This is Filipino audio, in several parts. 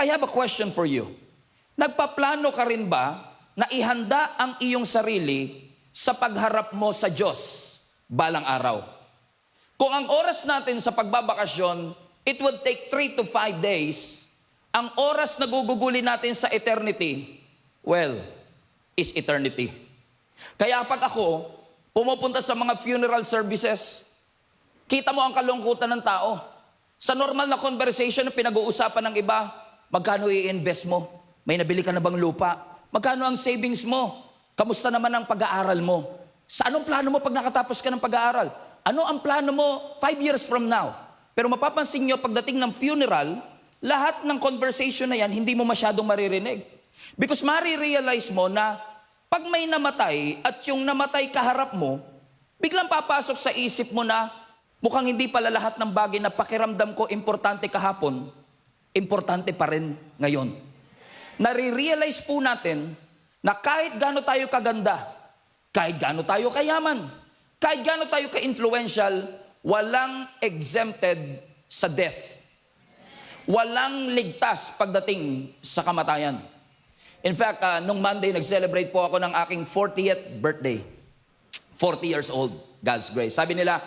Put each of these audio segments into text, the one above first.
I have a question for you. Nagpaplano ka rin ba na ihanda ang iyong sarili sa pagharap mo sa Diyos balang araw? Kung ang oras natin sa pagbabakasyon, it would take 3 to 5 days, ang oras na guguguli natin sa eternity, well, is eternity. Kaya pag ako pumupunta sa mga funeral services, kita mo ang kalungkutan ng tao. Sa normal na conversation na pinag-uusapan ng iba, magkano i-invest mo? May nabili ka na bang lupa? Magkano ang savings mo? Kamusta naman ang pag-aaral mo? Sa anong plano mo pag nakatapos ka ng pag-aaral? Ano ang plano mo 5 years from now? Pero mapapansin nyo, pagdating ng funeral, lahat ng conversation na yan, hindi mo masyadong maririnig. Because marirealize mo na pag may namatay at yung namatay kaharap mo, biglang papasok sa isip mo na mukhang hindi pala lahat ng bagay na pakiramdam ko importante kahapon, importante pa rin ngayon. Nare-realize po natin na kahit gaano tayo kaganda, kahit gaano tayo kayaman, kahit gaano tayo ka-influential, walang exempted sa death. Walang ligtas pagdating sa kamatayan. In fact, nung Monday, nag-celebrate po ako ng aking 40th birthday. 40 years old, God's grace. Sabi nila,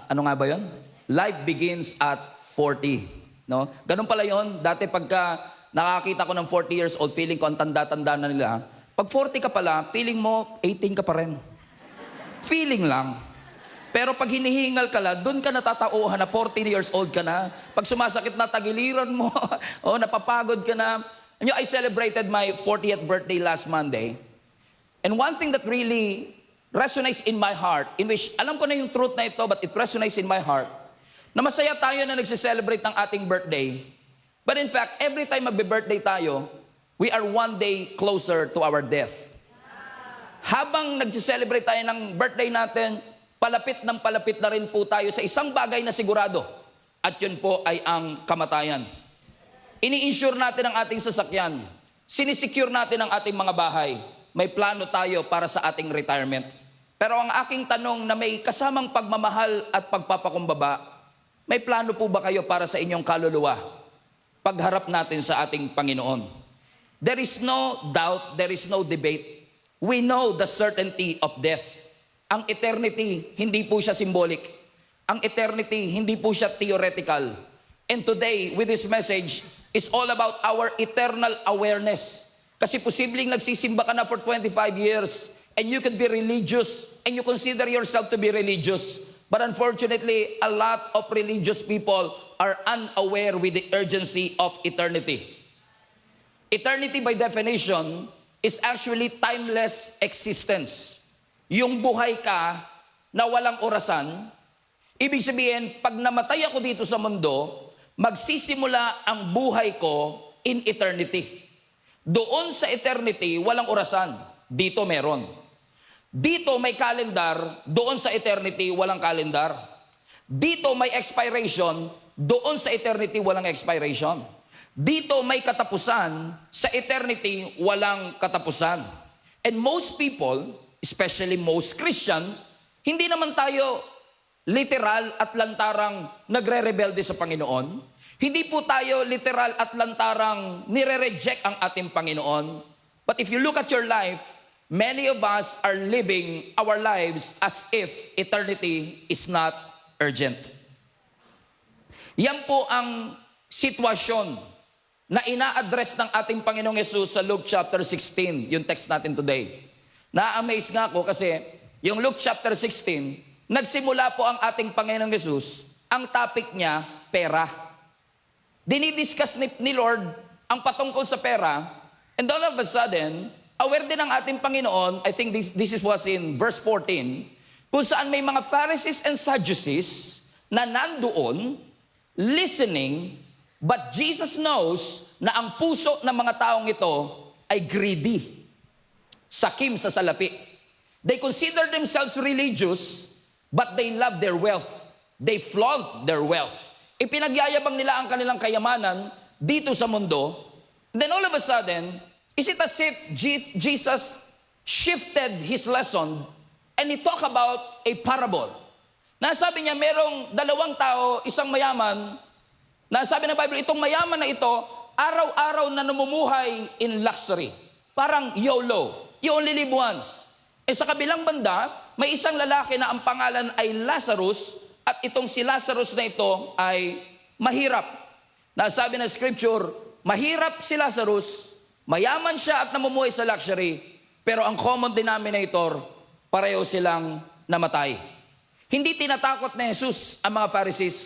ano nga ba yun? Life begins at 40. No? Ganun pala yun. Dati pagka nakakita ko ng 40 years old, feeling ko ang tanda-tanda na nila. Pag 40 ka pala, feeling mo 18 ka pa rin. Feeling lang. Pero pag hinihingal ka lang, doon ka natatauhan na 14 years old ka na. Pag sumasakit na tagiliran mo, o napapagod ka na. And I celebrated my 40th birthday last Monday. And one thing that really resonates in my heart, in which alam ko na yung truth na ito, but it resonates in my heart, na masaya tayo na nagse-celebrate ng ating birthday. But in fact, every time magbe-birthday tayo, we are one day closer to our death. Habang nagse-celebrate tayo ng birthday natin, palapit na rin po tayo sa isang bagay na sigurado. At yun po ay ang kamatayan. Ini-insure natin ang ating sasakyan. Sinisecure natin ang ating mga bahay. May plano tayo para sa ating retirement. Pero ang aking tanong na may kasamang pagmamahal at pagpapakumbaba, may plano po ba kayo para sa inyong kaluluwa? Pagharap natin sa ating Panginoon. There is no doubt, there is no debate. We know the certainty of death. Ang eternity, hindi po siya symbolic. Ang eternity, hindi po siya theoretical. And today, with this message, is all about our eternal awareness. Kasi posibleng nagsisimba ka na for 25 years, and you could be religious, and you consider yourself to be religious. But unfortunately, a lot of religious people are unaware with the urgency of eternity. Eternity by definition is actually timeless existence. Yung buhay ka na walang orasan, ibig sabihin, pag namatay ako dito sa mundo, magsisimula ang buhay ko in eternity. Doon sa eternity, walang orasan. Dito meron. Dito may calendar, doon sa eternity, walang calendar. Dito may expiration, doon sa eternity, walang expiration. Dito may katapusan, sa eternity, walang katapusan. And most people, especially most Christian, hindi naman tayo literal at lantarang nagre-rebelde sa Panginoon. Hindi po tayo literal at lantarang nire-reject ang ating Panginoon. But if you look at your life, many of us are living our lives as if eternity is not urgent. Yan po ang sitwasyon na ina-address ng ating Panginoong Yesus sa Luke chapter 16, yung text natin today. Na-amaze nga ako kasi yung Luke chapter 16, nagsimula po ang ating Panginoong Yesus, ang topic niya, pera. Dinidiscuss ni Lord ang patungkol sa pera, and all of a sudden, aware din ang ating Panginoon, I think this was in verse 14, kung saan may mga Pharisees and Sadducees na nandoon, listening, but Jesus knows na ang puso ng mga taong ito ay greedy. Sakim sa salapi. They consider themselves religious, but they love their wealth. They flaunt their wealth. Ipinagyayabang nila ang kanilang kayamanan dito sa mundo. Then all of a sudden, is it as if Jesus shifted his lesson and he talked about a parable? Nasabi niya, merong dalawang tao, isang mayaman, nasabi ng Bible, itong mayaman na ito, araw-araw na namumuhay in luxury. Parang YOLO, you only live once. Sa kabilang banda, may isang lalaki na ang pangalan ay Lazarus, at itong si Lazarus na ito ay mahirap. Nasabi ng scripture, mahirap si Lazarus, mayaman siya at namumuhay sa luxury, pero ang common denominator, pareho silang namatay. Hindi tinatakot ni Jesus ang mga Pharisees.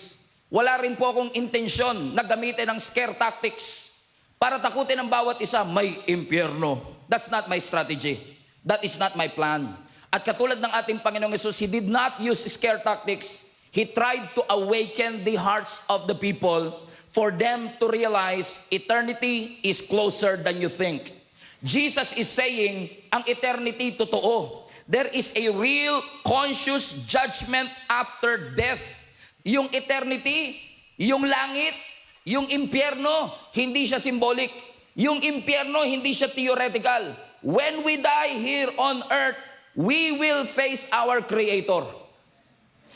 Wala rin po akong intensyon na gamitin ng scare tactics para takutin ang bawat isa, may impyerno. That's not my strategy. That is not my plan. At katulad ng ating Panginoong Jesus, He did not use scare tactics. He tried to awaken the hearts of the people for them to realize eternity is closer than you think. Jesus is saying, ang eternity totoo. There is a real conscious judgment after death. Yung eternity, yung langit, yung impyerno, hindi siya symbolic. Yung impyerno, hindi siya theoretical. When we die here on earth, we will face our Creator.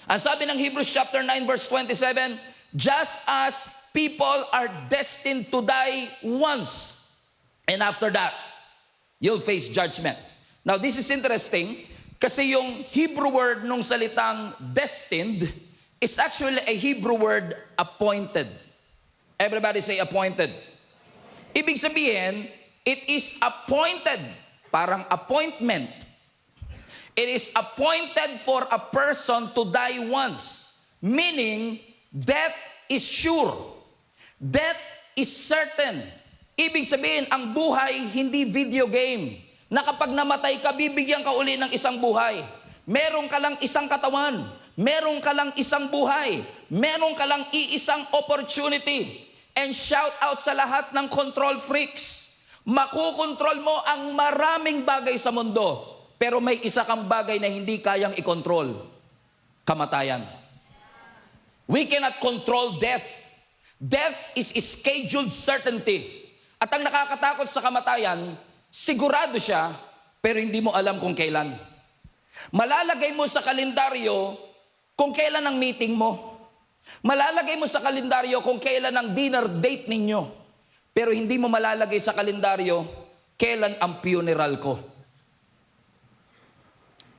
Ang sabi ng Hebrews chapter 9 verse 27, just as people are destined to die once, and after that, you'll face judgment. Now, this is interesting, kasi yung Hebrew word nung salitang destined is actually a Hebrew word appointed. Everybody say appointed. Ibig sabihin, it is appointed, parang appointment. It is appointed for a person to die once, meaning death is sure. Death is certain. Ibig sabihin, ang buhay hindi video game, na kapag namatay ka, bibigyan ka uli ng isang buhay. Meron ka lang isang katawan. Meron ka lang isang buhay. Meron ka lang iisang opportunity. And shout out sa lahat ng control freaks. Makukontrol mo ang maraming bagay sa mundo. Pero may isa kang bagay na hindi kayang ikontrol. Kamatayan. We cannot control death. Death is a scheduled certainty. At ang nakakatakot sa kamatayan, sigurado siya, pero hindi mo alam kung kailan. Malalagay mo sa kalendaryo kung kailan ang meeting mo. Malalagay mo sa kalendaryo kung kailan ang dinner date ninyo. Pero hindi mo malalagay sa kalendaryo kailan ang funeral ko.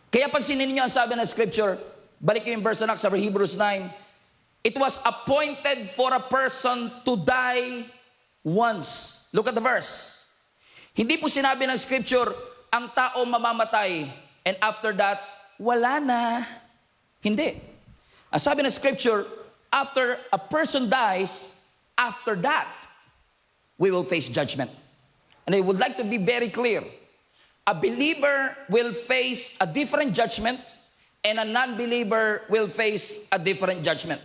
Kaya pansinin niyo ang sabi ng scripture, balik yung verse anak sa Hebrews 9, it was appointed for a person to die once. Look at the verse. Hindi po sinabi ng scripture, ang tao mamamatay, and after that, wala na. Hindi. Ang sabi ng scripture, after a person dies, after that, we will face judgment. And I would like to be very clear. A believer will face a different judgment, and a non-believer will face a different judgment.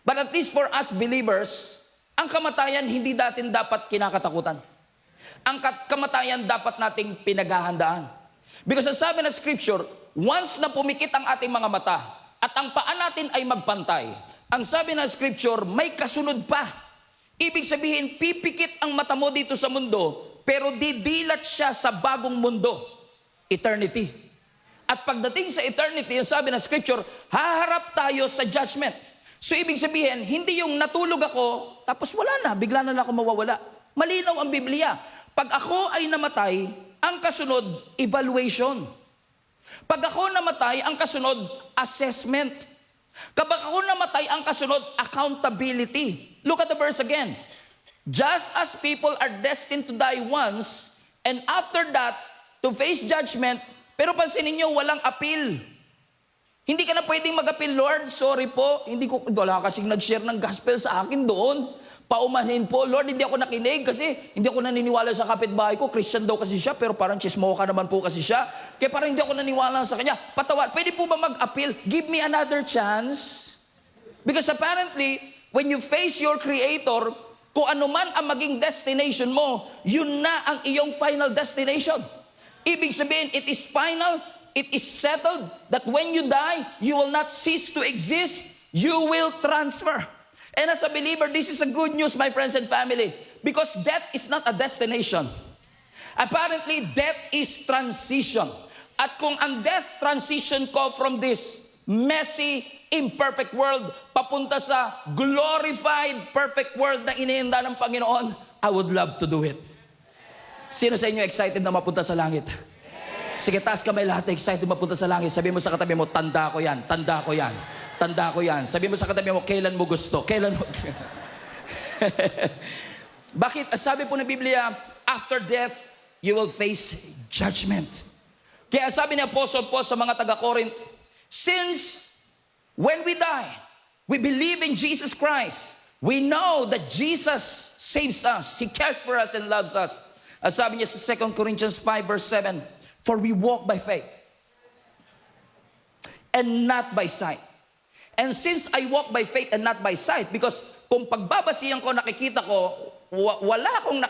But at least for us believers, ang kamatayan hindi natin dapat kinakatakutan. Ang kamatayan dapat nating pinaghahandaan. Because ang sabi ng scripture, once na pumikit ang ating mga mata at ang paa natin ay magpantay, ang sabi ng scripture, may kasunod pa. Ibig sabihin, pipikit ang mata mo dito sa mundo, pero didilat siya sa bagong mundo, eternity. At pagdating sa eternity, ang sabi ng scripture, haharap tayo sa judgment. So ibig sabihin, hindi yung natulog ako, tapos wala na, bigla na ako mawawala. Malinaw ang Biblia. Pag ako ay namatay, ang kasunod, evaluation. Pag ako namatay, ang kasunod, assessment. Kapag ako namatay, ang kasunod, accountability. Look at the verse again. Just as people are destined to die once, and after that, to face judgment, pero pansinin nyo, walang appeal. Hindi ka na pwedeng mag-appeal, Lord, sorry po, wala kasing nag-share ng gospel sa akin doon. Paumanhin po, Lord, hindi ako nakinig kasi hindi ako naniniwala sa kapitbahay ko. Christian daw kasi siya, pero parang chismoka naman po kasi siya. Kaya parang hindi ako naniniwala sa kanya. Patawad, pwede po ba mag-appeal? Give me another chance. Because apparently, when you face your Creator, kung ano man ang maging destination mo, yun na ang iyong final destination. Ibig sabihin, it is final, it is settled, that when you die, you will not cease to exist, you will transfer. And as a believer, this is a good news, my friends and family, because death is not a destination. Apparently, death is transition. At kung ang death transition ko from this messy, imperfect world, papunta sa glorified, perfect world na iniinda ng Panginoon, I would love to do it. Sino sa inyo excited na mapunta sa langit? Sige, taas kamay lahat na excited mapunta sa langit. Sabi mo sa katabi mo, tanda ko yan, tanda ko yan, tanda ko yan. Sabi mo sa katabi mo, kailan mo gusto? Kailan mo... Bakit? Sabi po ng Biblia, after death, you will face judgment. Kaya sabi ni Apostle Paul sa mga taga-Corinth, since when we die, we believe in Jesus Christ. We know that Jesus saves us. He cares for us and loves us. Sabi niya sa 2 Corinthians 5 verse 7, for we walk by faith and not by sight. And since I walk by faith and not by sight, because kung pagbabasihan ko, nakikita ko, wala akong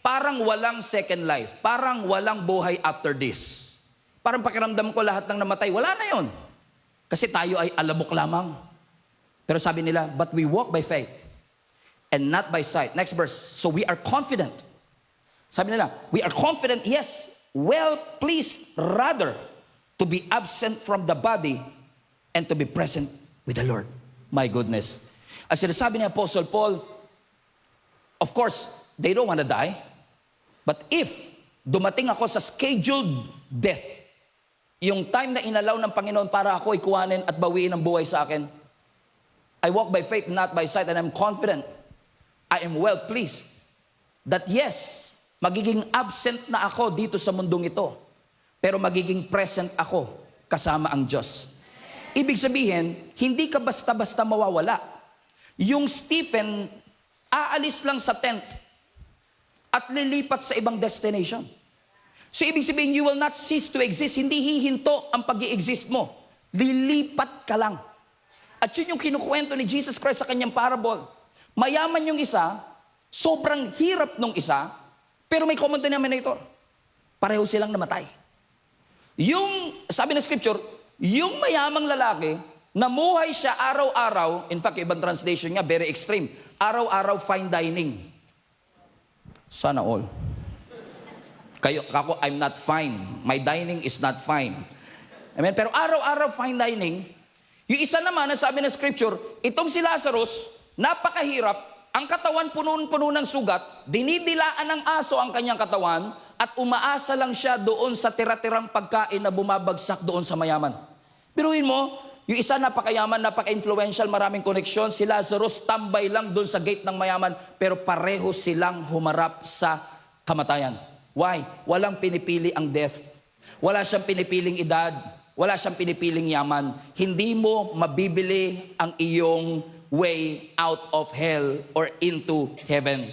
parang walang second life. Parang walang buhay after this. Parang pakiramdam ko lahat ng namatay, wala na yon. Kasi tayo ay alamok lamang. Pero sabi nila, but we walk by faith and not by sight. Next verse. So we are confident. Sabi nila, we are confident, yes, well pleased rather to be absent from the body and to be present with the Lord. My goodness. As sinasabi ni Apostle Paul, of course, they don't want to die. But if dumating ako sa scheduled death, yung time na inalaw ng Panginoon para ako ikuhanin at bawiin ang buhay sa akin, I walk by faith, not by sight, and I'm confident, I am well pleased that yes, magiging absent na ako dito sa mundong ito, pero magiging present ako kasama ang Diyos. Ibig sabihin, hindi ka basta-basta mawawala. Yung Stephen, aalis lang sa tent at lilipat sa ibang destination. So ibig sabihin, you will not cease to exist. Hindi hihinto ang pag-i-exist mo. Lilipat ka lang. At yun yung kinukwento ni Jesus Christ sa kanyang parable. Mayaman yung isa, sobrang hirap nung isa, pero may common denominator. Pareho silang namatay. Yung, sabi ng scripture, yung mayamang lalaki, namuhay siya araw-araw, in fact, ibang translation niya, very extreme, araw-araw fine dining. Sana all. Ako, I'm not fine. My dining is not fine. Amen? Pero araw-araw fine dining, yung isa naman, ang sabi ng scripture, itong si Lazarus, napakahirap, ang katawan puno-puno ng sugat, dinidilaan ng aso ang kanyang katawan, at umaasa lang siya doon sa tira-tirang pagkain na bumabagsak doon sa mayaman. Biruin mo, yung isa napakayaman, napaka-influential, maraming koneksyon, si Lazarus tambay lang doon sa gate ng mayaman, pero pareho silang humarap sa kamatayan. Why? Walang pinipili ang death. Wala siyang pinipiling edad. Wala siyang pinipiling yaman. Hindi mo mabibili ang iyong way out of hell or into heaven.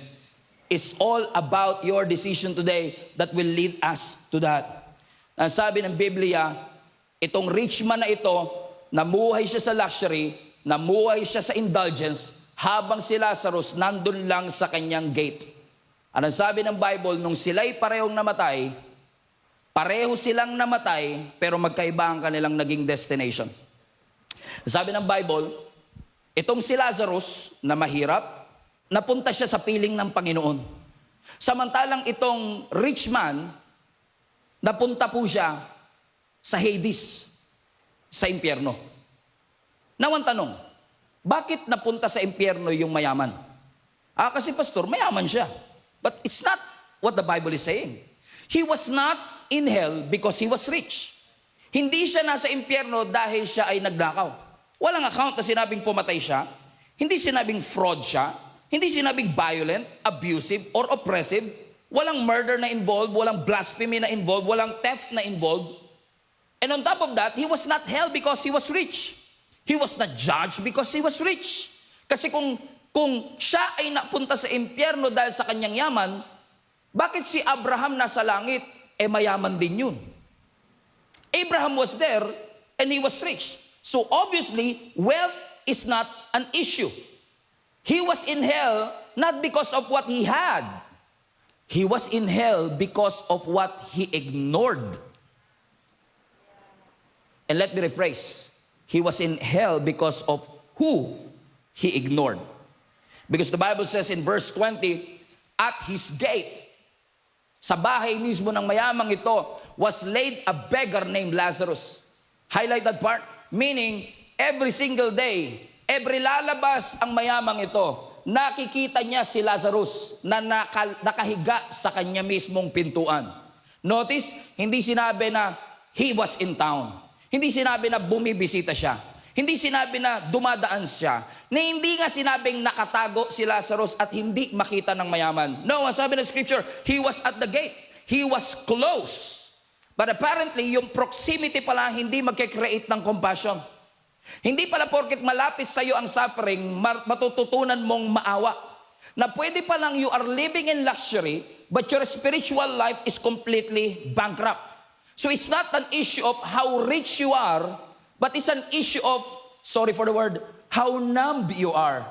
It's all about your decision today that will lead us to that. Ang sabi ng Biblia, itong rich man na ito, namuhay siya sa luxury, namuhay siya sa indulgence, habang si Lazarus nandun lang sa kanyang gate. Ang sabi ng Bible, nung sila'y parehong namatay, pareho silang namatay, pero magkaiba ang kanilang naging destination. Sabi ng Bible, itong si Lazarus na mahirap, napunta siya sa piling ng Panginoon. Samantalang itong rich man, napunta po siya sa Hades, sa impyerno. Now ang tanong, bakit napunta sa impyerno yung mayaman? Kasi pastor, mayaman siya. But it's not what the Bible is saying. He was not in hell because he was rich. Hindi siya nasa impyerno dahil siya ay nagnakaw. Walang account na sinabing pumatay siya. Hindi sinabing fraud siya. Hindi sinabing violent, abusive, or oppressive. Walang murder na involved, walang blasphemy na involved, walang theft na involved. And on top of that, he was not held because he was rich. He was not judged because he was rich. Kasi kung siya ay napunta sa impyerno dahil sa kanyang yaman, bakit si Abraham nasa langit, mayaman din yun? Abraham was there and he was rich. So obviously, wealth is not an issue. He was in hell not because of what he had. He was in hell because of what he ignored. And let me rephrase. He was in hell because of who he ignored. Because the Bible says in verse 20, at his gate, sa bahay mismo ng mayamang ito, was laid a beggar named Lazarus. Highlight that part. Meaning, every single day, every lalabas ang mayamang ito, nakikita niya si Lazarus na nakahiga sa kanya mismong pintuan. Notice, hindi sinabi na he was in town. Hindi sinabi na bumibisita siya. Hindi sinabi na dumadaan siya. Na hindi nga sinabing nakatago si Lazarus at hindi makita ng mayaman. No, ang sabi ng scripture, he was at the gate. He was close. But apparently, yung proximity pala hindi magkikreate ng compassion. Hindi pala porket malapit sa iyo ang suffering, matututunan mong maawa. Na pwede palang you are living in luxury, but your spiritual life is completely bankrupt. So it's not an issue of how rich you are, but it's an issue of, sorry for the word, how numb you are.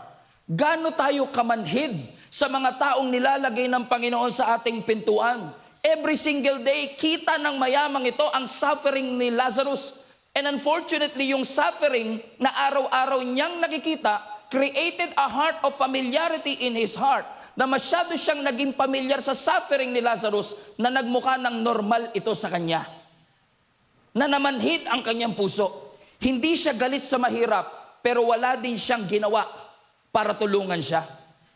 Gaano tayo kamanhid sa mga taong nilalagay ng Panginoon sa ating pintuan. Every single day, kita ng mayamang ito ang suffering ni Lazarus. And unfortunately, yung suffering na araw-araw niyang nakikita created a heart of familiarity in his heart, na masyado siyang naging pamilyar sa suffering ni Lazarus na nagmukha ng normal ito sa kanya. Na namanhid ang kanyang puso. Hindi siya galit sa mahirap, pero wala din siyang ginawa para tulungan siya.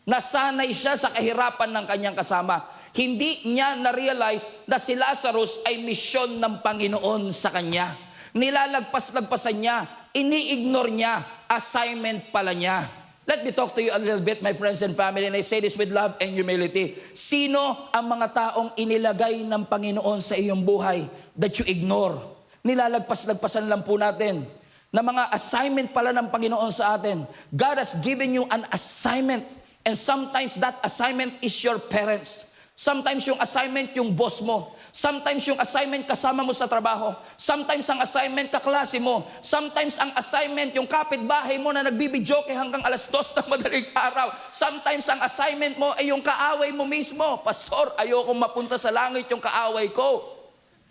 Nasanay siya sa kahirapan ng kanyang kasama. Hindi niya na-realize na si Lazarus ay misyon ng Panginoon sa kanya. Nilalagpas-lagpasan niya, ini-ignore niya, assignment pala niya. Let me talk to you a little bit, my friends and family, and I say this with love and humility. Sino ang mga taong inilagay ng Panginoon sa iyong buhay that you ignore? Nilalagpas-lagpasan lang po natin na mga assignment pala ng Panginoon sa atin. God has given you an assignment, and sometimes that assignment is your parents. Sometimes yung assignment yung boss mo. Sometimes yung assignment kasama mo sa trabaho. Sometimes ang assignment kaklase mo. Sometimes ang assignment yung kapitbahay mo na nagbibidyoke hanggang alas 2 ng madaling araw. Sometimes ang assignment mo ay yung kaaway mo mismo. Pastor, ayokong mapunta sa langit yung kaaway ko.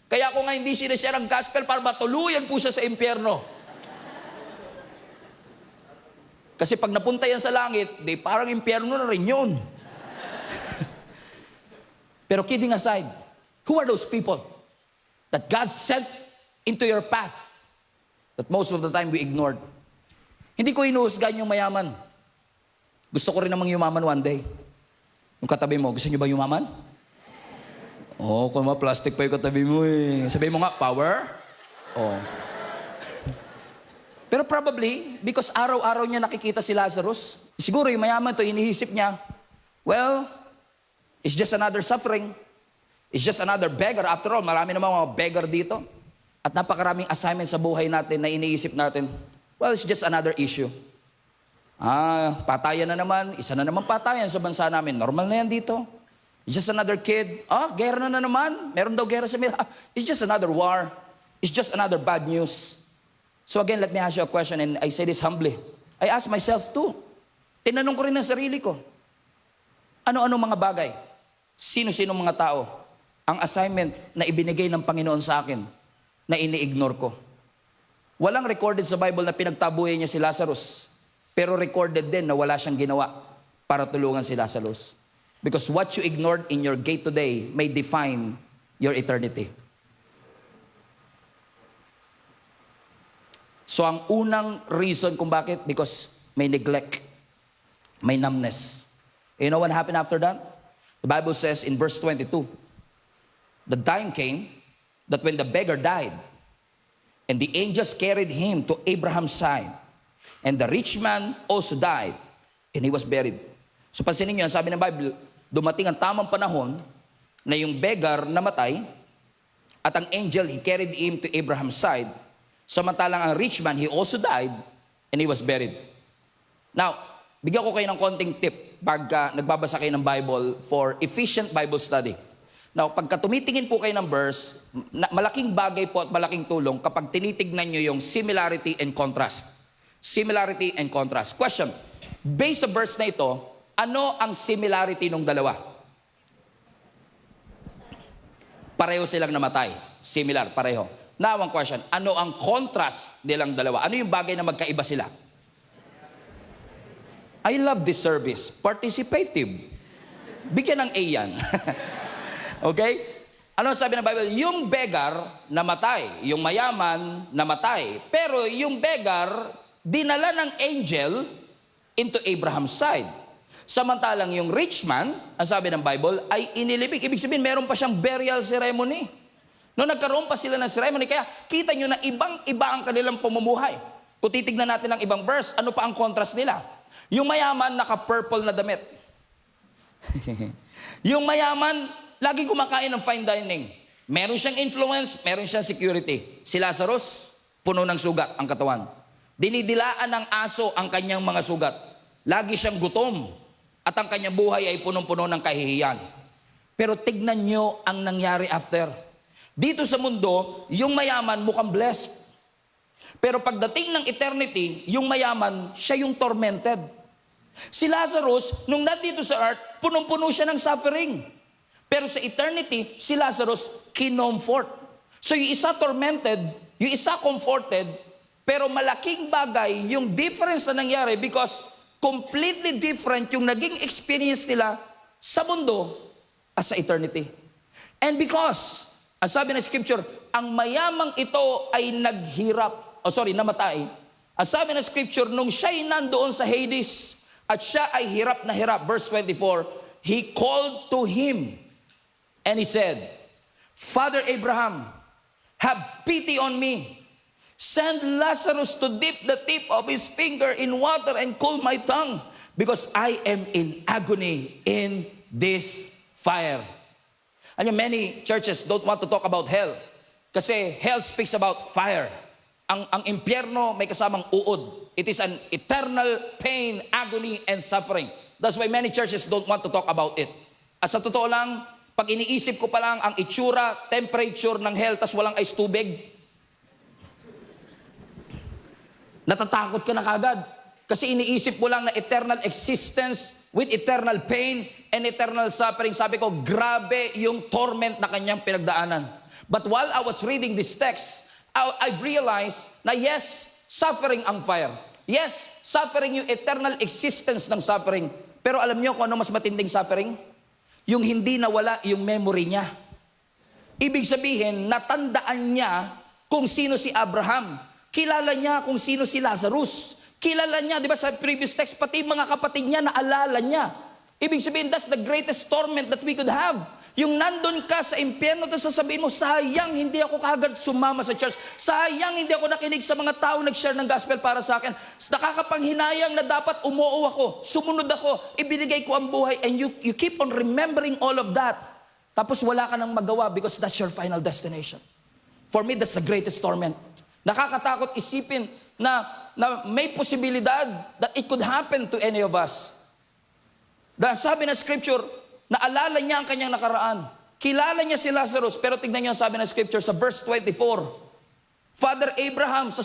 Kaya ako nga hindi sinishare ang gospel para matuluyan po siya sa impyerno. Kasi pag napunta yan sa langit, di parang impyerno na rin yun. Pero kidding aside, who are those people that God sent into your path that most of the time we ignored? Hindi ko inuhusgan yung mayaman. Gusto ko rin namang yumaman one day. Yung katabi mo, gusto nyo ba yumaman? Oo, kung plastic pa yung katabi mo eh. Sabi mo nga, power? Oo. Pero probably, because araw-araw niya nakikita si Lazarus, siguro yung mayaman to, iniisip niya, well, it's just another suffering. It's just another beggar. After all, marami namang mga beggar dito. At napakaraming assignment sa buhay natin na iniisip natin, well, it's just another issue. Patayan na naman. Isa na naman patayan sa bansa namin. Normal na yan dito. It's just another kid. Gera na naman. Meron daw gera sa Mila. It's just another war. It's just another bad news. So again, let me ask you a question, and I say this humbly. I ask myself too. Tinanong ko rin ang sarili ko. Ano-ano mga bagay? Sino-sino mga tao ang assignment na ibinigay ng Panginoon sa akin na ini-ignore ko? Walang recorded sa Bible na pinagtabuyan niya si Lazarus, pero recorded din na wala siyang ginawa para tulungan si Lazarus. Because what you ignored in your gate today may define your eternity. So ang unang reason kung bakit, because may neglect, may numbness. You know what happened after that? The Bible says in verse 22, the time came that when the beggar died, and the angels carried him to Abraham's side, and the rich man also died, and he was buried. So pansinin niyo, sabi ng Bible, dumating ang tamang panahon na yung beggar namatay, at ang angel, he carried him to Abraham's side, samantalang ang rich man, he also died, and he was buried. Now, bigyan ko kayo ng konting tip pagka nagbabasa kayo ng Bible for efficient Bible study. Now, pagka tumitingin po kayo ng verse, malaking bagay po at malaking tulong kapag tinitignan nyo yung similarity and contrast. Similarity and contrast. Question, based sa verse na ito, ano ang similarity ng dalawa? Pareho silang namatay. Similar, pareho. Now, ang question, ano ang contrast nilang dalawa? Ano yung bagay na magkaiba sila? I love this service. Participative. Bigyan ng A yan. Okay? Ano sabi ng Bible? Yung beggar, namatay. Yung mayaman, namatay. Pero yung beggar, dinala ng angel into Abraham's side. Samantalang yung rich man, ang sabi ng Bible, ay inilibing. Ibig sabihin, meron pa siyang burial ceremony. No, nagkaroon pa sila ng ceremony. Kaya kita nyo na ibang-iba ang kanilang pamumuhay. Kung titignan natin ang ibang verse, ano pa ang contrast nila? Yung mayaman, naka-purple na damit. Yung mayaman, lagi kumakain ng fine dining. Meron siyang influence, meron siyang security. Si Lazarus, puno ng sugat ang katawan. Dinidilaan ng aso ang kanyang mga sugat. Lagi siyang gutom. At ang kanyang buhay ay punong-puno ng kahihiyan. Pero tignan nyo ang nangyari after. Dito sa mundo, yung mayaman mukhang blessed. Pero pagdating ng eternity, yung mayaman, siya yung tormented. Si Lazarus, nung nandito sa earth, punong-puno siya ng suffering. Pero sa eternity, si Lazarus, kinomfort. So yung isa tormented, yung isa comforted, pero malaking bagay yung difference na nangyari because completely different yung naging experience nila sa mundo as sa eternity. And because, ang sabi ng scripture, ang mayamang ito ay namatay. Ang sabi ng scripture, nung siya'y nandoon sa Hades, at siya ay hirap na hirap, verse 24, he called to him, and he said, Father Abraham, have pity on me. Send Lazarus to dip the tip of his finger in water and cool my tongue, because I am in agony in this fire. And many churches don't want to talk about hell, kasi hell speaks about fire. Ang impyerno may kasamang uod. It is an eternal pain, agony, and suffering. That's why many churches don't want to talk about it. At sa totoo lang, pag iniisip ko pa lang ang itsura, temperature ng hell, tas walang ice tubig, natatakot ka na kagad. Kasi iniisip mo lang na eternal existence with eternal pain and eternal suffering. Sabi ko, grabe yung torment na kanyang pinagdaanan. But while I was reading this text, I realized na yes, suffering ang fire. Yes, suffering yung eternal existence ng suffering. Pero alam niyo kung ano mas matinding suffering? Yung hindi nawala yung memory niya. Ibig sabihin, natandaan niya kung sino si Abraham. Kilala niya kung sino si Lazarus. Kilala niya, di ba sa previous text, pati mga kapatid niya, naalala niya. Ibig sabihin, that's the greatest torment that we could have. Yung nandun ka sa impyerno, tapos sasabihin mo, sayang, hindi ako kagad sumama sa church. Sayang, hindi ako nakinig sa mga tao nag-share ng gospel para sa akin. Nakakapanghinayang na dapat umuo ako, sumunod ako, ibinigay ko ang buhay, and you keep on remembering all of that. Tapos wala ka nang magawa because that's your final destination. For me, that's the greatest torment. Nakakatakot isipin na may posibilidad that it could happen to any of us. Dahil sabi ng scripture, naalala niya ang kanyang nakaraan. Kilala niya si Lazarus, pero tignan niyo ang sabi ng scripture sa verse 24. Father Abraham, sa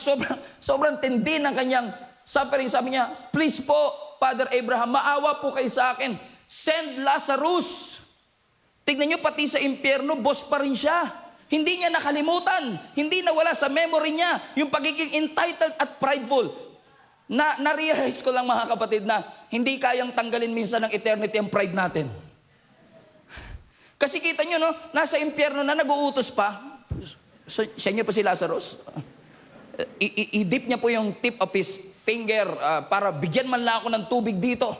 sobrang tindi ng kanyang suffering, sabi niya, please po, Father Abraham, maawa po kayo sa akin. Send Lazarus. Tignan niyo, pati sa impyerno, boss pa rin siya. Hindi niya nakalimutan, hindi nawala sa memory niya yung pagiging entitled at prideful. Na-realize ko lang mga kapatid na hindi kayang tanggalin minsan ng eternity ang pride natin. Kasi kita nyo, no, nasa impyerno na nag-uutos pa. Siya niyo pa si Lazarus. I-dip niya po yung tip of his finger para bigyan man lang ako ng tubig dito.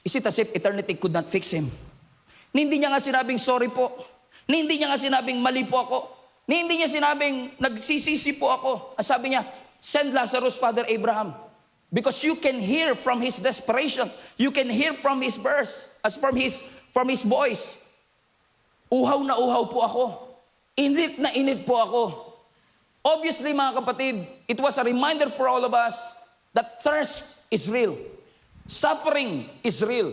Is it as if eternity could not fix him? Hindi niya nga sinabing sorry po. Hindi niya nga sinabing mali po ako. Hindi niya sinabing nagsisisi po ako. Ang sabi niya, send Lazarus, Father Abraham. Because you can hear from his desperation. You can hear from his verse, as from his voice. Uhaw na uhaw po ako. Init na init po ako. Obviously, mga kapatid, it was a reminder for all of us that thirst is real. Suffering is real.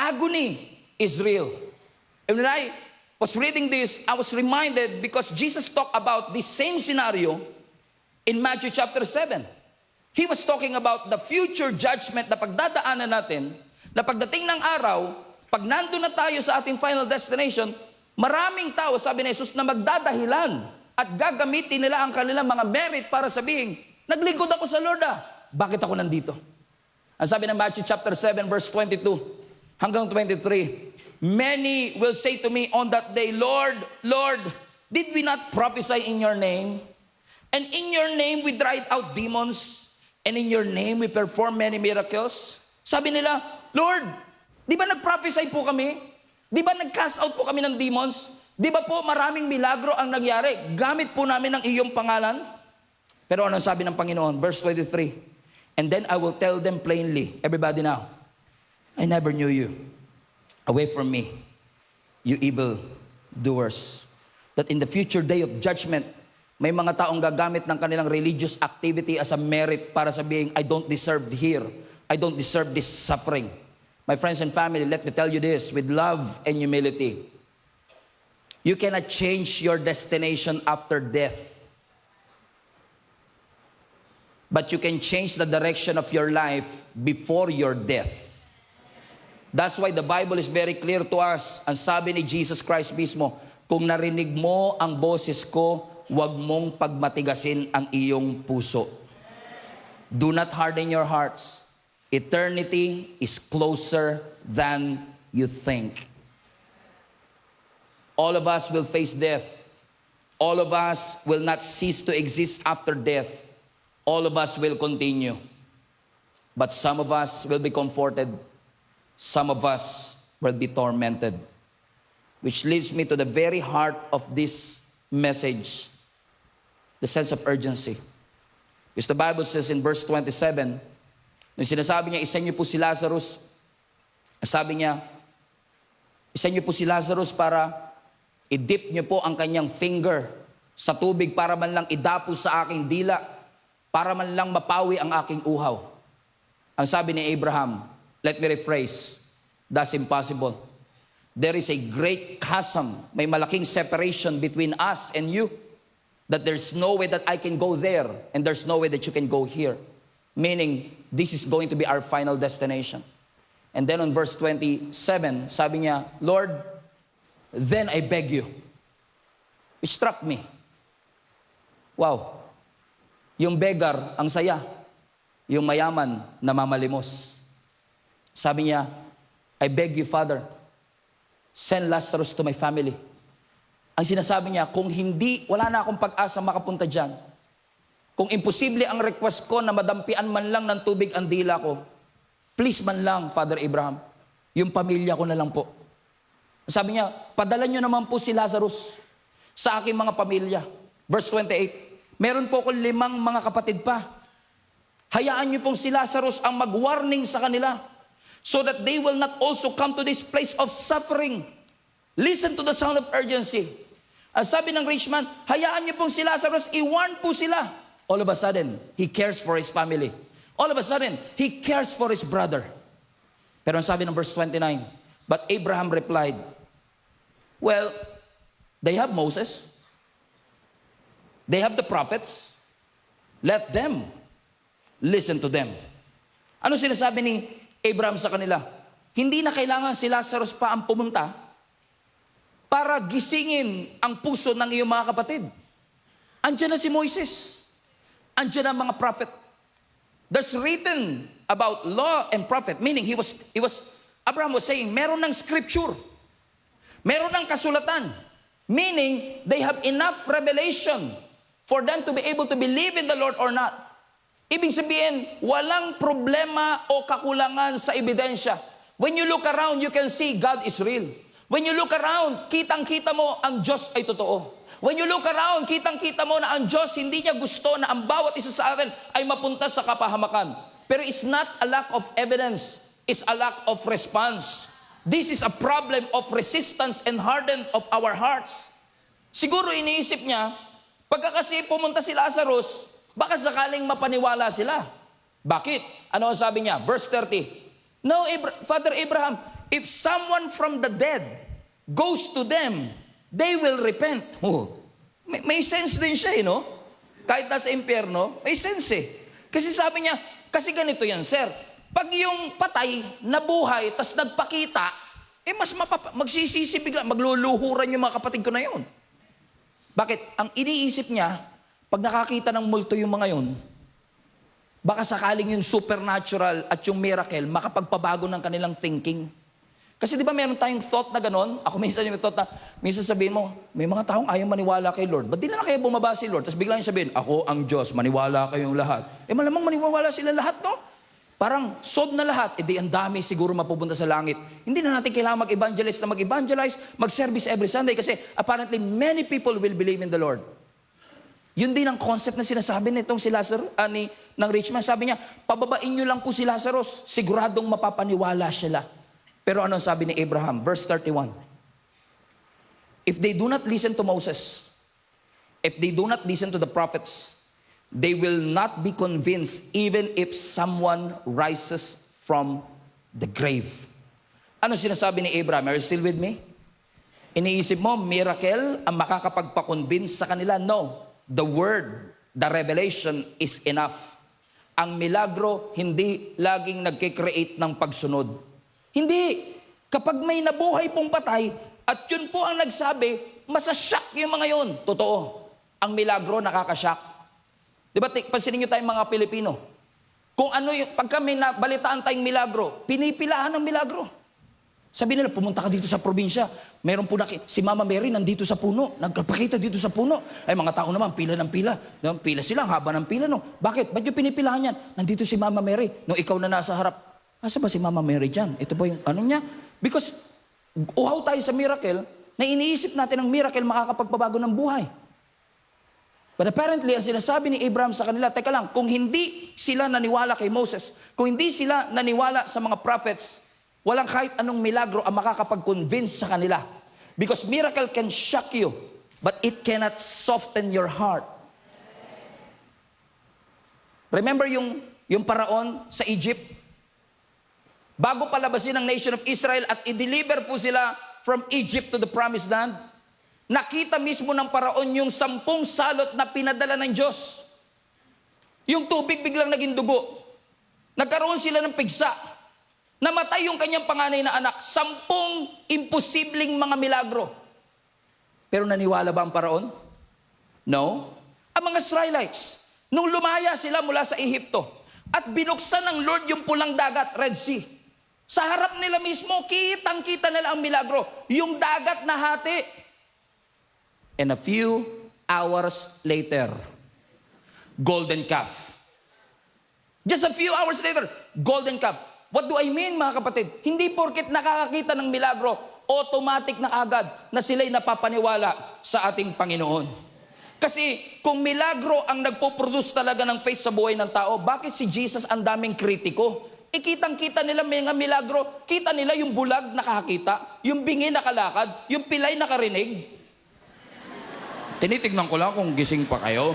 Agony is real. And when I was reading this, I was reminded because Jesus talked about this same scenario in Matthew chapter 7. He was talking about the future judgment na pagdadaanan natin, na pagdating ng araw, pag nandun na tayo sa ating final destination, maraming tao, sabi ni Jesus, na magdadahilan at gagamitin nila ang kanilang mga merit para sabihin, naglingkod ako sa Lord bakit ako nandito? Ang sabi ng Matthew chapter 7 verse 22 hanggang 23, many will say to me on that day, Lord, Lord, did we not prophesy in your name? And in your name we drive out demons, and in your name we perform many miracles? Sabi nila, Lord, Di ba nag-prophesy po kami? Di ba nag-cast out po kami ng demons? Di ba po maraming milagro ang nangyari? Gamit po namin ang iyong pangalan? Pero anong sabi ng Panginoon? Verse 23, and then I will tell them plainly, everybody now, I never knew you. Away from me, you evil doers. That in the future day of judgment, may mga taong gagamit ng kanilang religious activity as a merit para sabihin, I don't deserve here. I don't deserve this suffering. My friends and family, let me tell you this with love and humility. You cannot change your destination after death. But you can change the direction of your life before your death. That's why the Bible is very clear to us. Ang sabi ni Jesus Christ mismo, kung narinig mo ang boses ko, huwag mong pagmatigasin ang iyong puso. Do not harden your hearts. Eternity is closer than you think. All of us will face death. All of us will not cease to exist after death. All of us will continue. But some of us will be comforted. Some of us will be tormented. Which leads me to the very heart of this message. The sense of urgency. Because the Bible says in verse 27, nung sinasabi niya, isa niyo po si Lazarus, sabi niya, isa niyo po si Lazarus para i-dip niyo po ang kanyang finger sa tubig para man lang idapo sa aking dila, para man lang mapawi ang aking uhaw. Ang sabi ni Abraham, let me rephrase, that's impossible. There is a great chasm, may malaking separation between us and you, that there's no way that I can go there, and there's no way that you can go here. Meaning, this is going to be our final destination. And then on verse 27, sabi niya, Lord, then I beg you. It struck me. Wow. Yung beggar, ang saya. Yung mayaman, namamalimos. Sabi niya, I beg you, Father, send Lazarus to my family. Ang sinasabi niya, kung hindi, wala na akong pag-asa makapunta dyan. Kung imposible ang request ko na madampian man lang ng tubig ang dila ko, please man lang, Father Abraham, yung pamilya ko na lang po. Sabi niya, padala niyo naman po si Lazarus sa aking mga pamilya. Verse 28, meron po ko 5 mga kapatid pa. Hayaan niyo pong si Lazarus ang mag-warning sa kanila so that they will not also come to this place of suffering. Listen to the sound of urgency. Ang sabi ng rich man, hayaan niyo pong si Lazarus, i-warn po sila. All of a sudden, he cares for his family. All of a sudden, he cares for his brother. Pero ang sabi ng verse 29, but Abraham replied, well, they have Moses. They have the prophets. Let them listen to them. Ano sinasabi ni Abraham sa kanila? Hindi na kailangan si Lazarus pa ang pumunta para gisingin ang puso ng iyong mga kapatid. Andiyan na si Moises. Andiyan ang mga prophet. There's written about law and prophet, meaning Abraham was saying, meron ng scripture. Meron ng kasulatan. Meaning, they have enough revelation for them to be able to believe in the Lord or not. Ibig sabihin, walang problema o kakulangan sa ebidensya. When you look around, you can see God is real. When you look around, kitang-kita mo ang Diyos ay totoo. When you look around, kitang-kita mo na ang Diyos hindi niya gusto na ang bawat isa sa atin ay mapunta sa kapahamakan. Pero it's not a lack of evidence. It's a lack of response. This is a problem of resistance and harden of our hearts. Siguro iniisip niya, pagka kasi pumunta si Lazarus, baka sakaling mapaniwala sila. Bakit? Ano ang sabi niya? Verse 30. No, Father Abraham, if someone from the dead goes to them, they will repent. Oh, may sense din siya, no? Kahit nasa impyerno, may sense eh. Kasi sabi niya, kasi ganito yan, sir. Pag yung patay, nabuhay, tas nagpakita, mas magsisisi bigla, magluluhuran yung mga kapatid ko na yun. Bakit? Ang iniisip niya, pag nakakita ng multo yung mga yun, baka sakaling yung supernatural at yung miracle, makapagpabago ng kanilang thinking. Kasi di ba meron tayong thought na ganon? Ako minsan yung thought na, minsan sabihin mo, may mga taong ayaw maniwala kay Lord. Ba't di na kayo bumaba si Lord? Tapos biglang sabihin, ako ang Diyos, maniwala kayong lahat. Malamang maniwala sila lahat, no? Parang sold na lahat, edi ang dami siguro mapupunta sa langit. Hindi na natin kailangan mag-evangelize, mag-service every Sunday kasi apparently many people will believe in the Lord. Yun din ang concept na sinasabi nitong si Lazarus, ng rich man. Sabi niya, pababain niyo lang po si Lazarus, siguradong mapapaniwala sila. Pero ano sabi ni Abraham? Verse 31. If they do not listen to Moses, if they do not listen to the prophets, they will not be convinced even if someone rises from the grave. Ano sinasabi ni Abraham? Are you still with me? Iniisip mo, miracle ang makakapagpa-convince sa kanila? No. The word, the revelation is enough. Ang milagro, hindi laging nagkikreate ng pagsunod. Hindi. Kapag may nabuhay pong patay, at yun po ang nagsabi, masashock yung mga yun. Totoo. Ang milagro, nakakashock. Diba, pansinin nyo tayong mga Pilipino. Kung ano yung, pagka may nabalitaan tayong milagro, pinipilahan ng milagro. Sabi nila, pumunta ka dito sa probinsya. Meron po si Mama Mary nandito sa puno. Nagpakita dito sa puno. Ay, mga tao naman, pila ng pila. Pila sila, haba ng pila. No? Bakit? Ba't yung pinipilahan yan? Nandito si Mama Mary. Nung ikaw na nasa harap. Asa ba si Mama Mary dyan? Ito ba yung ano niya? Because, uhaw tayo sa miracle, na iniisip natin ang miracle makakapagpabago ng buhay. But apparently, ang sinasabi ni Abraham sa kanila, teka lang, kung hindi sila naniwala kay Moses, kung hindi sila naniwala sa mga prophets, walang kahit anong milagro ang makakapag-convince sa kanila. Because miracle can shock you, but it cannot soften your heart. Remember yung paraon sa Egypt? Bago palabasin ang nation of Israel at i-deliver po sila from Egypt to the promised land, nakita mismo ng paraon yung 10 salot na pinadala ng Diyos. Yung tubig biglang naging dugo. Nagkaroon sila ng pigsa. Namatay yung kanyang panganay na anak. 10 imposibleng mga milagro. Pero naniwala ba ang paraon? No. Ang mga Israelites, nung lumaya sila mula sa Ehipto at binuksan ng Lord yung pulang dagat, Red Sea, sa harap nila mismo, kitang-kita nila ang milagro. Yung dagat na hati. And a few hours later, golden calf. Just a few hours later, golden calf. What do I mean, mga kapatid? Hindi porket nakakakita ng milagro, automatic na agad na sila'y napapaniwala sa ating Panginoon. Kasi kung milagro ang nagpo-produce talaga ng faith sa buhay ng tao, bakit si Jesus ang daming kritiko? Kitang-kita nila mga milagro, kita nila yung bulag nakakita, yung bingi nakalakad, yung pilay nakarinig. Tinitignan ko lang kung gising pa kayo.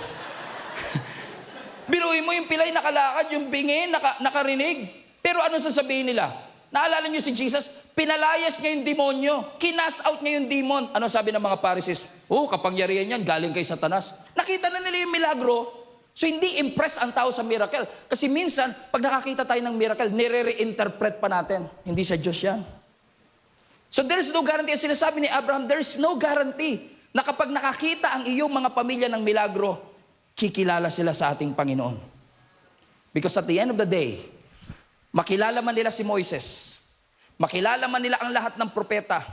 Biruin mo yung pilay nakalakad, yung bingi nakarinig. Pero ano sasabihin nila? Naalala niyo si Jesus? Pinalayas niya yung demonyo. Kinas out niya yung demon. Ano sabi ng mga Pharisees? Oh, kapangyarihan yan, galing kay Satanas. Nakita na nila yung milagro. So hindi impress ang tao sa miracle. Kasi minsan, pag nakakita tayo ng miracle, nire-reinterpret pa natin. Hindi sa Diyos yan. So there is no guarantee. As sinasabi ni Abraham, there is no guarantee na kapag nakakita ang iyong mga pamilya ng milagro, kikilala sila sa ating Panginoon. Because at the end of the day, makilala man nila si Moises, makilala man nila ang lahat ng propeta,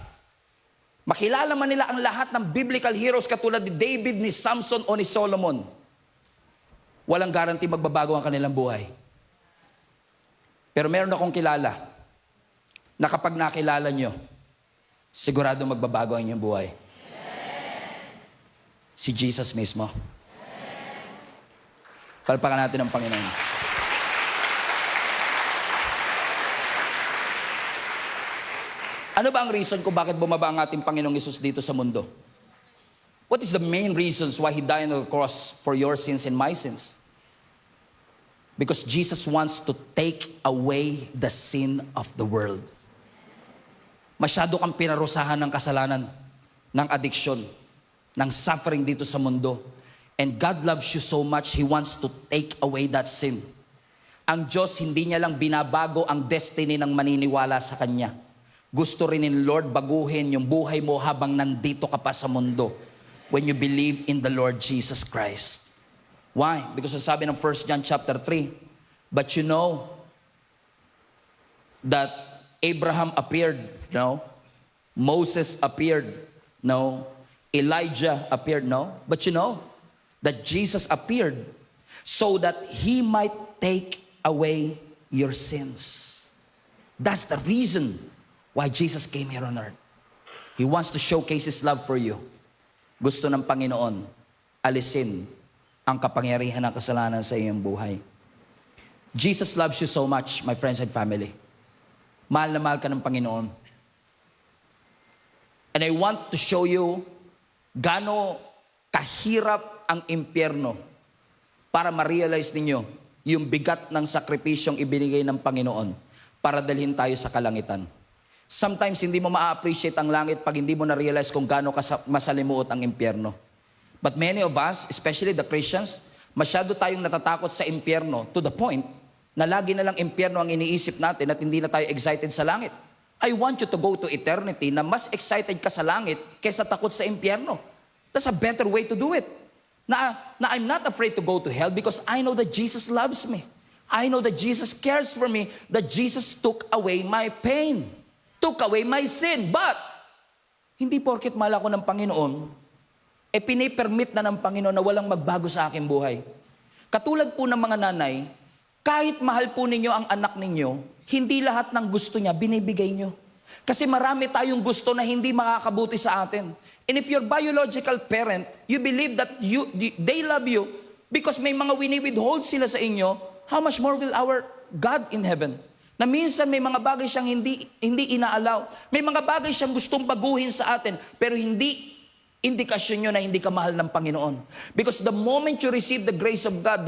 makilala man nila ang lahat ng biblical heroes katulad ni David, ni Samson o ni Solomon, walang guarantee magbabago ang kanilang buhay. Pero meron akong kilala na kapag nakilala nyo, sigurado magbabago ang inyong buhay. Si Jesus mismo. Palpakan natin ang Panginoon. Ano ba ang reason kung bakit bumaba ang ating Panginoong Hesus dito sa mundo? What is the main reasons why He died on the cross for your sins and my sins? Because Jesus wants to take away the sin of the world. Masyado kang pinarusahan ng kasalanan, ng addiction, ng suffering dito sa mundo. And God loves you so much, He wants to take away that sin. Ang Diyos, hindi niya lang binabago ang destiny ng maniniwala sa Kanya. Gusto rin ni Lord baguhin yung buhay mo habang nandito ka pa sa mundo when you believe in the Lord Jesus Christ. Why? Because sabi ng 1 John chapter 3, but you know that Abraham appeared, no? Moses appeared, no? Elijah appeared, no? But you know that Jesus appeared so that He might take away your sins. That's the reason why Jesus came here on earth. He wants to showcase His love for you. Gusto ng Panginoon, alisin ang kapangyarihan ng kasalanan sa iyong buhay. Jesus loves you so much, my friends and family. Mahal na mahal ka ng Panginoon. And I want to show you gaano kahirap ang impyerno para ma-realize ninyo yung bigat ng sakripisyong ibinigay ng Panginoon para dalhin tayo sa kalangitan. Sometimes hindi mo ma-appreciate ang langit pag hindi mo na-realize kung gaano masalimuot ang impyerno. But many of us, especially the Christians, masyado tayong natatakot sa impyerno to the point na lagi na lang impyerno ang iniisip natin at hindi na tayo excited sa langit. I want you to go to eternity na mas excited ka sa langit kaysa takot sa impyerno. That's a better way to do it. Na I'm not afraid to go to hell because I know that Jesus loves me. I know that Jesus cares for me, that Jesus took away my pain, took away my sin. But, hindi porket mahal ako ng Panginoon, pinipermit na ng Panginoon na walang magbago sa aking buhay. Katulad po ng mga nanay, kahit mahal po ninyo ang anak ninyo, hindi lahat ng gusto niya binibigay nyo. Kasi marami tayong gusto na hindi makakabuti sa atin. And if your biological parent, you believe that they love you because may mga wini-withhold sila sa inyo, how much more will our God in heaven? Na minsan may mga bagay siyang hindi inaalaw. May mga bagay siyang gustong baguhin sa atin, pero hindi indikasyon nyo na hindi ka mahal ng Panginoon. Because the moment you receive the grace of God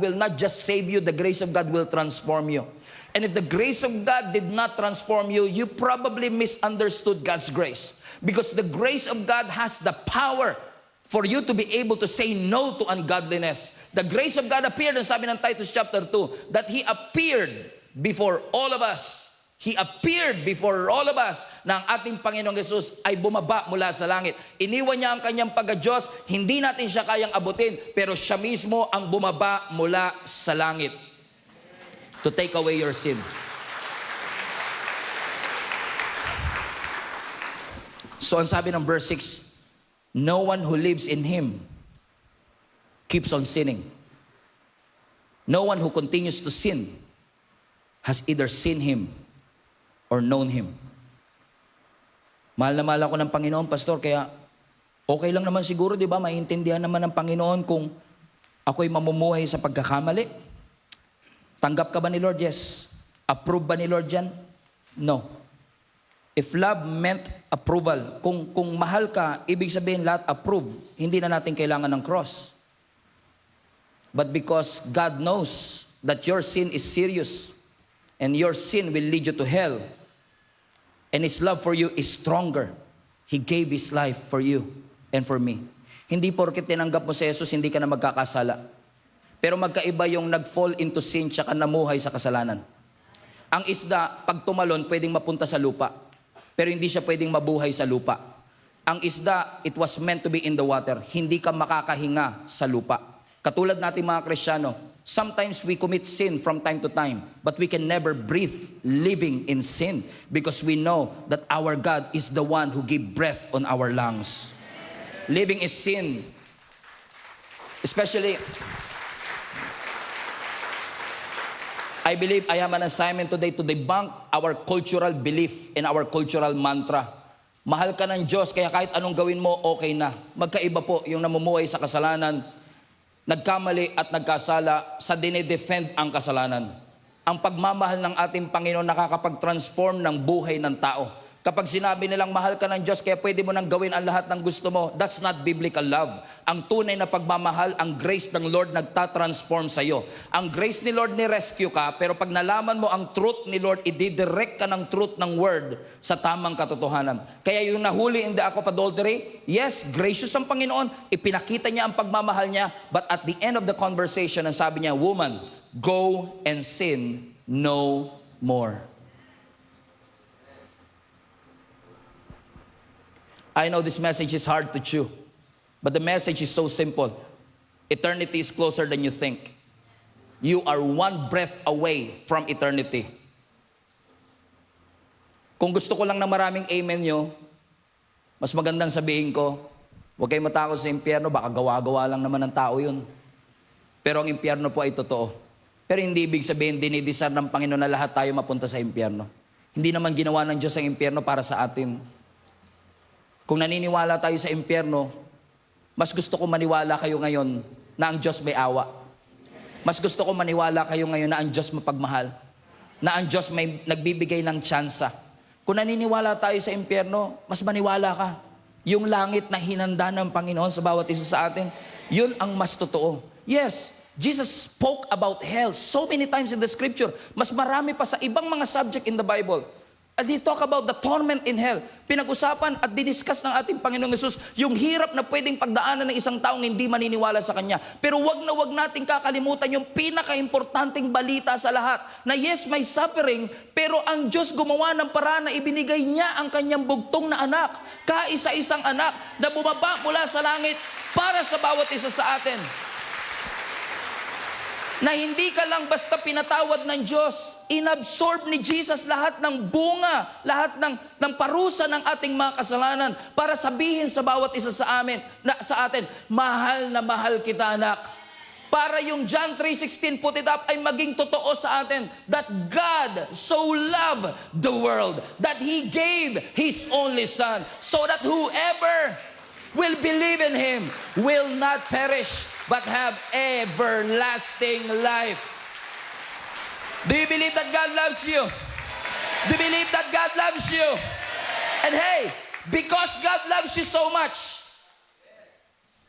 will not just save you, the grace of God will transform you. And if the grace of God did not transform you, you probably misunderstood God's grace. Because the grace of God has the power for you to be able to say no to ungodliness. The grace of God appeared, and sabi ng Titus chapter 2, that He appeared before all of us. He appeared before all of us na ang ating Panginoong Jesus ay bumaba mula sa langit. Iniwan niya ang kanyang pagka-Diyos, hindi natin siya kayang abutin, pero siya mismo ang bumaba mula sa langit to take away your sin. So ang sabi ng verse 6, no one who lives in Him keeps on sinning. No one who continues to sin has either seen Him or known Him. Mahal na mahal ako ng Panginoon, Pastor, kaya okay lang naman siguro, di ba? Maintindihan naman ng Panginoon kung ako'y mamumuhay sa pagkakamali. Tanggap ka ba ni Lord? Yes. Approve ba ni Lord yan? No. If love meant approval, kung mahal ka, ibig sabihin lahat approve, hindi na natin kailangan ng cross. But because God knows that your sin is serious and your sin will lead you to hell, and His love for you is stronger, He gave His life for you and for me. Hindi porket tinanggap mo si Jesus, hindi ka na magkakasala. Pero magkaiba yung nag-fall into sin tsaka namuhay sa kasalanan. Ang isda, pag tumalon, pwedeng mapunta sa lupa. Pero hindi siya pwedeng mabuhay sa lupa. Ang isda, it was meant to be in the water. Hindi ka makakahinga sa lupa. Katulad natin mga Kristiyano, sometimes we commit sin from time to time, but we can never breathe living in sin because we know that our God is the one who gives breath on our lungs. Living is sin. Especially, I believe I have an assignment today to debunk our cultural belief and our cultural mantra. Mahal ka ng Diyos, kaya kahit anong gawin mo, okay na. Magkaiba po yung namumuhay sa kasalanan, nagkamali at nagkasala sa dinedefend ang kasalanan. Ang pagmamahal ng ating Panginoon nakakapag-transform ng buhay ng tao. Kapag sinabi nilang mahal ka ng Diyos kaya pwede mo nang gawin ang lahat ng gusto mo, that's not biblical love. Ang tunay na pagmamahal, ang grace ng Lord nagtatransform sa iyo. Ang grace ni Lord ni-rescue ka, pero pag nalaman mo ang truth ni Lord, i-direct ka ng truth ng word sa tamang katotohanan. Kaya yung nahuli in the act of adultery, yes, gracious ang Panginoon, ipinakita niya ang pagmamahal niya, but at the end of the conversation, ang sabi niya, woman, go and sin no more. I know this message is hard to chew, but the message is so simple. Eternity is closer than you think. You are one breath away from eternity. Kung gusto ko lang na maraming amen nyo, mas magandang sabihin ko, huwag kayong matakot sa impyerno, baka gawa-gawa lang naman ng tao yun. Pero ang impyerno po ay totoo. Pero hindi ibig sabihin, dinidesire ng Panginoon na lahat tayo mapunta sa impyerno. Hindi naman ginawa ng Diyos ang impyerno para sa atin. Kung naniniwala tayo sa impyerno, mas gusto ko maniwala kayo ngayon na ang Diyos may awa. Mas gusto ko maniwala kayo ngayon na ang Diyos mapagmahal. Na ang Diyos may nagbibigay ng tsansa. Kung naniniwala tayo sa impyerno, mas maniwala ka. Yung langit na hinanda ng Panginoon sa bawat isa sa atin, yun ang mas totoo. Yes, Jesus spoke about hell so many times in the scripture. Mas marami pa sa ibang mga subject in the Bible. And he talk about the torment in hell. Pinag-usapan at diniscuss ng ating Panginoong Yesus yung hirap na pwedeng pagdaanan ng isang taong hindi maniniwala sa Kanya. Pero wag na wag nating kakalimutan yung pinaka-importanting balita sa lahat. Na yes, may suffering, pero ang Diyos gumawa ng paraan na ibinigay niya ang Kanyang bugtong na anak. Kaisa-isang anak na bumaba mula sa langit para sa bawat isa sa atin. Na hindi ka lang basta pinatawad ng Diyos, inabsorb ni Jesus lahat ng bunga, lahat ng parusa ng ating mga kasalanan para sabihin sa bawat isa sa atin, mahal na mahal kita, anak. Para yung John 3:16 put it up ay maging totoo sa atin that God so loved the world that He gave His only Son so that whoever will believe in Him will not perish but have everlasting life. Do you believe that God loves you? Do you believe that God loves you? And hey, because God loves you so much,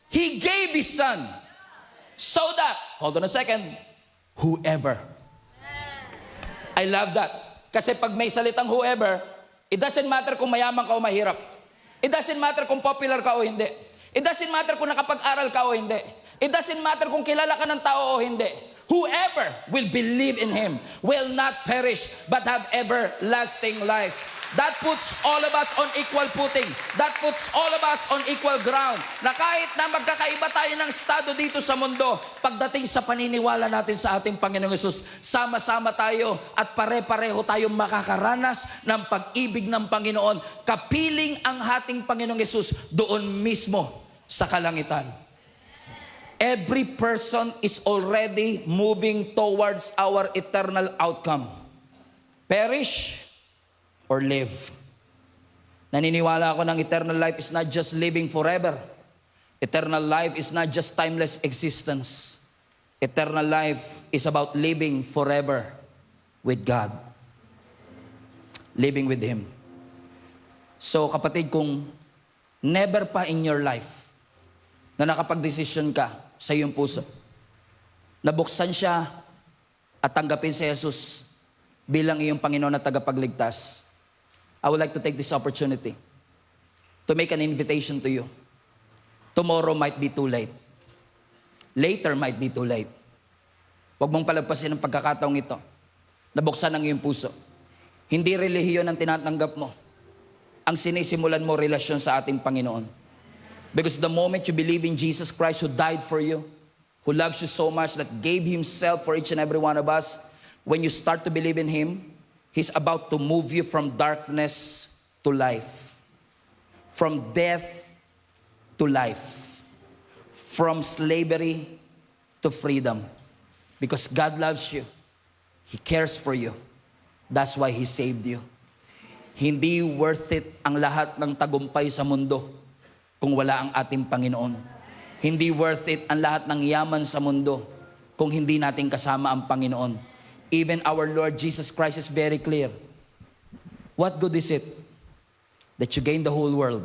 He gave His Son so that, hold on a second, whoever. I love that. Kasi pag may salitang whoever, it doesn't matter kung mayaman ka o mahirap. It doesn't matter kung popular ka o hindi. It doesn't matter kung nakapag-aral ka o hindi. It doesn't matter kung kilala ka ng tao o hindi. Whoever will believe in Him will not perish but have everlasting life. That puts all of us on equal footing. That puts all of us on equal ground. Na kahit na magkakaiba tayo ng estado dito sa mundo, pagdating sa paniniwala natin sa ating Panginoong Yesus, sama-sama tayo at pare-pareho tayong makakaranas ng pag-ibig ng Panginoon. Kapiling ang ating Panginoong Yesus doon mismo sa kalangitan. Every person is already moving towards our eternal outcome. Perish or live. Naniniwala ako ng eternal life is not just living forever. Eternal life is not just timeless existence. Eternal life is about living forever with God. Living with Him. So kapatid, kung never pa in your life na nakapag-desisyon ka sa iyong puso, nabuksan siya at tanggapin si Jesus bilang iyong Panginoon at tagapagligtas, I would like to take this opportunity to make an invitation to you. Tomorrow might be too late. Later might be too late. Huwag mong palagpasin ang pagkakataong ito. Nabuksan ang iyong puso. Hindi relihiyon ang tinatanggap mo. Ang sinisimulan mo relasyon sa ating Panginoon. Because the moment you believe in Jesus Christ who died for you, who loves you so much, that gave Himself for each and every one of us, when you start to believe in Him, He's about to move you from darkness to life. From death to life. From slavery to freedom. Because God loves you. He cares for you. That's why He saved you. Hindi worth it ang lahat ng tagumpay sa mundo kung wala ang ating Panginoon. Hindi worth it ang lahat ng yaman sa mundo kung hindi natin kasama ang Panginoon. Even our Lord Jesus Christ is very clear. What good is it that you gain the whole world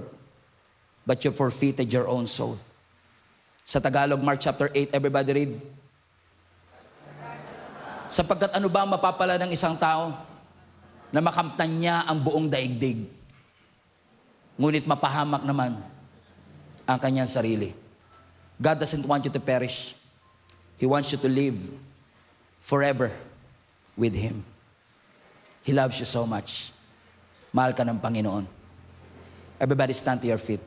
but you forfeited your own soul? Sa Tagalog, Mark chapter 8, everybody read. Sapagkat ano ba ang mapapala ng isang tao na makamtan niya ang buong daigdig, ngunit mapahamak naman ang kanyang sarili. God doesn't want you to perish. He wants you to live forever with Him. He loves you so much. Mahal ka ng Panginoon. Everybody stand to your feet.